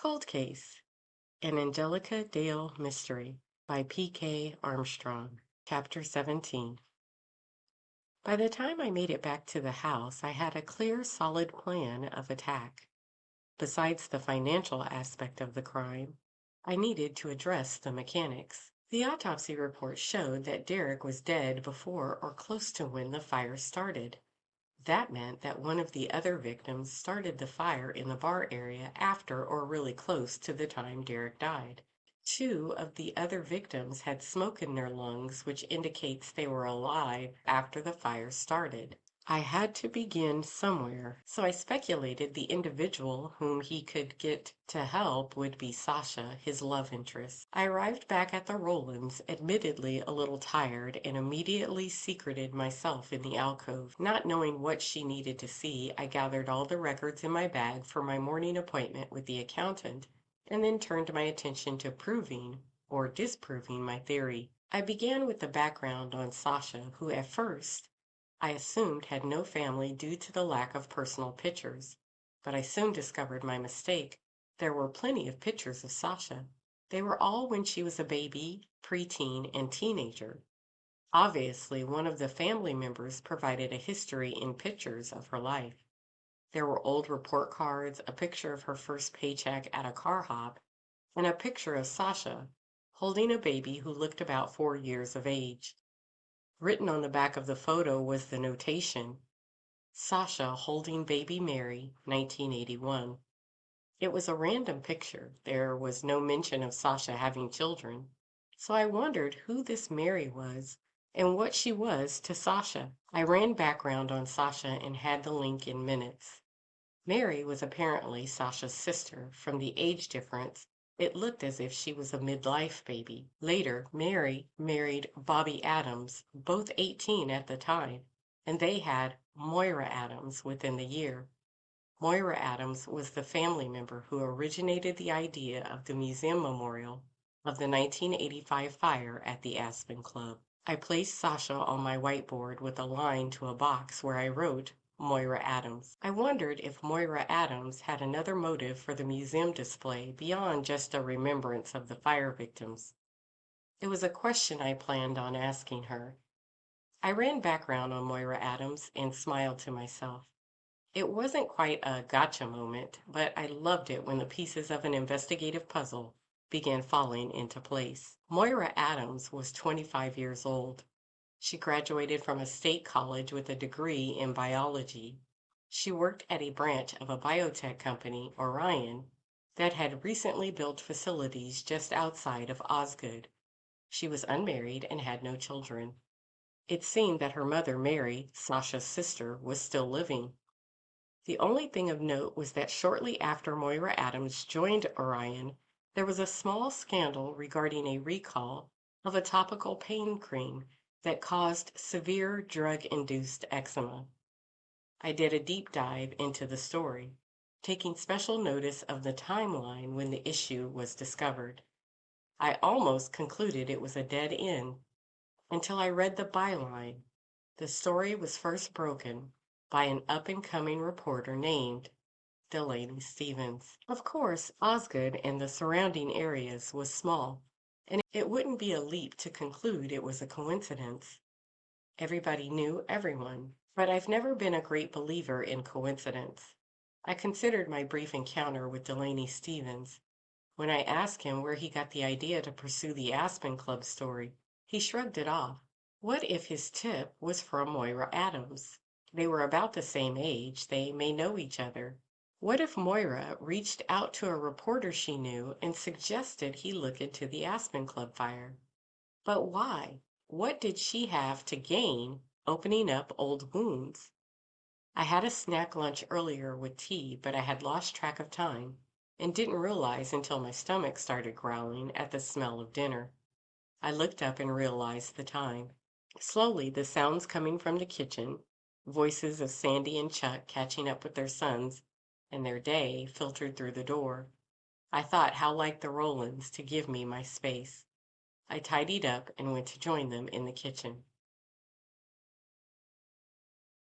Cold Case, an Angelica Dale Mystery by P.K. Armstrong. Chapter 17. By the time I made it back to the house, I had a clear, solid plan of attack. Besides the financial aspect of the crime, I needed to address the mechanics. The autopsy report showed that Derek was dead before or close to when the fire started. That meant that one of the other victims started the fire in the bar area after or really close to the time Derek died. Two of the other victims had smoke in their lungs, which indicates they were alive after the fire started. I had to begin somewhere, so I speculated the individual whom he could get to help would be Sasha, his love interest. I arrived back at the Rolands, admittedly a little tired, and immediately secreted myself in the alcove. Not knowing what she needed to see, I gathered all the records in my bag for my morning appointment with the accountant, and then turned my attention to proving or disproving my theory. I began with the background on Sasha, who at first I assumed had no family due to the lack of personal pictures, but I soon discovered my mistake. There were plenty of pictures of Sasha. They were all when she was a baby, preteen, and teenager. Obviously, one of the family members provided a history in pictures of her life. There were old report cards, a picture of her first paycheck at a car hop, and a picture of Sasha holding a baby who looked about 4 years of age. Written on the back of the photo was the notation, Sasha holding baby Mary, 1981. It was a random picture. There was no mention of Sasha having children. So I wondered who this Mary was and what she was to Sasha. I ran background on Sasha and had the link in minutes. Mary was apparently Sasha's sister. From the age difference, it looked as if she was a midlife baby. Later, Mary married Bobby Adams, both 18 at the time, and they had Moira Adams within the year. Moira Adams was the family member who originated the idea of the museum memorial of the 1985 fire at the Aspen Club. I placed Sasha on my whiteboard with a line to a box where I wrote Moira Adams. I wondered if Moira Adams had another motive for the museum display beyond just a remembrance of the fire victims. It was a question I planned on asking her. I ran background on Moira Adams and smiled to myself. It wasn't quite a gotcha moment, but I loved it when the pieces of an investigative puzzle began falling into place. Moira Adams was 25 years old. She graduated from a state college with a degree in biology. She worked at a branch of a biotech company, Orion, that had recently built facilities just outside of Osgood. She was unmarried and had no children. It seemed that her mother, Mary, Sasha's sister, was still living. The only thing of note was that shortly after Moira Adams joined Orion, there was a small scandal regarding a recall of a topical pain cream that caused severe drug-induced eczema. I did a deep dive into the story, taking special notice of the timeline when the issue was discovered. I almost concluded it was a dead end until I read the byline. The story was first broken by an up-and-coming reporter named Delaney Stevens. Of course, Osgood and the surrounding areas was small, and it wouldn't be a leap to conclude it was a coincidence. Everybody knew everyone, but I've never been a great believer in coincidence. I considered my brief encounter with Delaney Stevens. When I asked him where he got the idea to pursue the Aspen Club story, he shrugged it off. What if his tip was from Moira Adams? They were about the same age. They may know each other. What if Moira reached out to a reporter she knew and suggested he look into the Aspen Club fire? But why? What did she have to gain opening up old wounds? I had a snack lunch earlier with tea, but I had lost track of time and didn't realize until my stomach started growling at the smell of dinner. I looked up and realized the time. Slowly, the sounds coming from the kitchen, voices of Sandy and Chuck catching up with their sons and their day, filtered through the door. I thought how like the Rolands to give me my space. I tidied up and went to join them in the kitchen.